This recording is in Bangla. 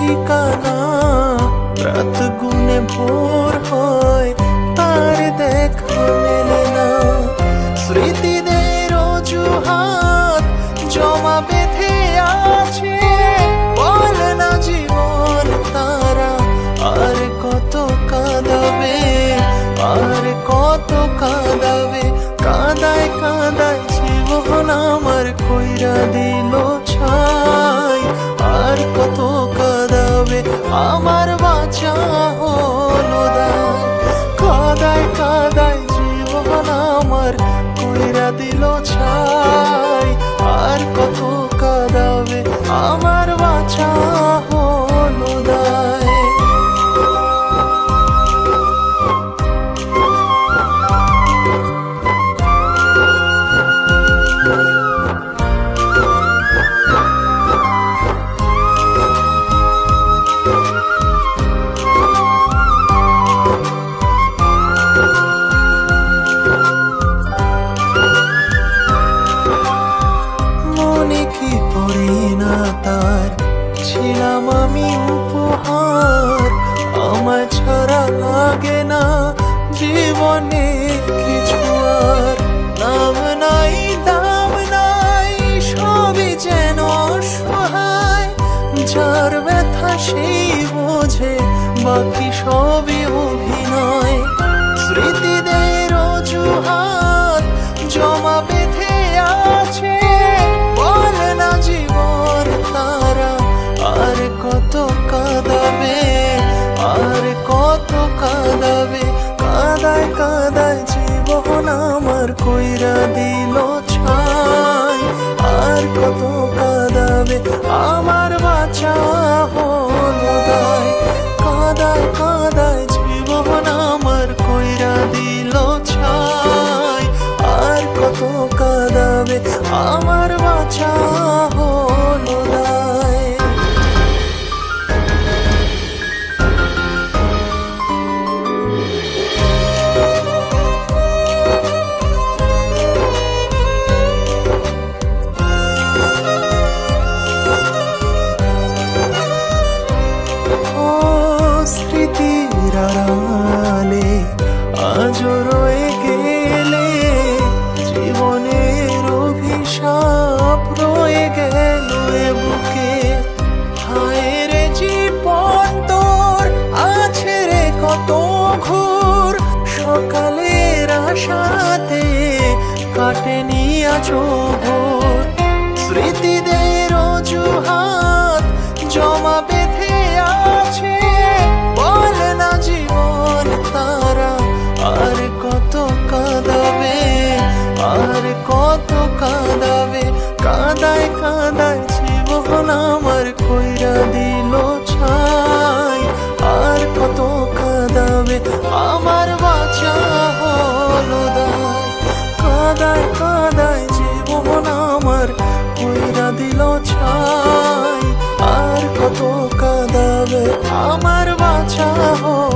ঠিকানা। রাত গুনে ভোর হয়, তার দেখা মেলে না। স্মৃতিদের অজুহাত জমা বেঁধে আছে, বলে না জীবন তারা আর কত কাঁদাবে, আর কত কাঁদাবে। কাঁদায় কাঁদায় জীবন আমার কইরা দিল ছাই, আর কত কাঁদাবে আমার বাঁচা হলো দায়। কাঁদায় কাঁদায় জীবন আমার কইরা দিল ছাই, আর কত কাঁদাবে আমার বাঁচা হলো দায়। কি পড়ি না তার ছিলাম আমি উপহার, আমার ছাড়া লাগে না জীবনে কিছু আর। নাম নাই দাম নাই সবই যেন অসহায়, যার ব্যথা সেই বোঝে বাকি সবই অভিনয়। স্মৃতিদের অজুহাত জমা বেঁধে আছে, বলে না জীবন তারা আর কত কাঁদাবে, আর কত কাঁদাবে। কাঁদায় কাঁদায় জীবন আমার কইরা দিল ছাই, আর কত কাঁদাবে আমার বাঁচা হলো দায়। কাঁদায় কাঁদায় জীবন আমার কইরা দিল ছাই, আর কত কাঁদাবে আমার বাঁচা হলো দায়। ও স্মৃতির আড়ালে আজও রয়ে গেলে, জীবনের অভিশাপ রয়ে গেল এ বুকে। হায় রে জীবন তোর আছে রে কত ঘোর, সকালের আশাতে কাটেনি আজও ভোর। স্মৃতিদের অজুহাত জমা বেঁধে আছে, বলে না জীবন তারা আর কত কাঁদাবে, আর কত কাঁদাবে। কাঁদায় কাঁদায় জীবন আমার কইরা দিল ছাই, আর কত কাঁদাবে আমার বাঁচা হলো দায়। কাঁদায় কাঁদায় জীবন আমার কইরা দিল ছাই, আর কত কাঁদাবে আমার বাঁচা হলো।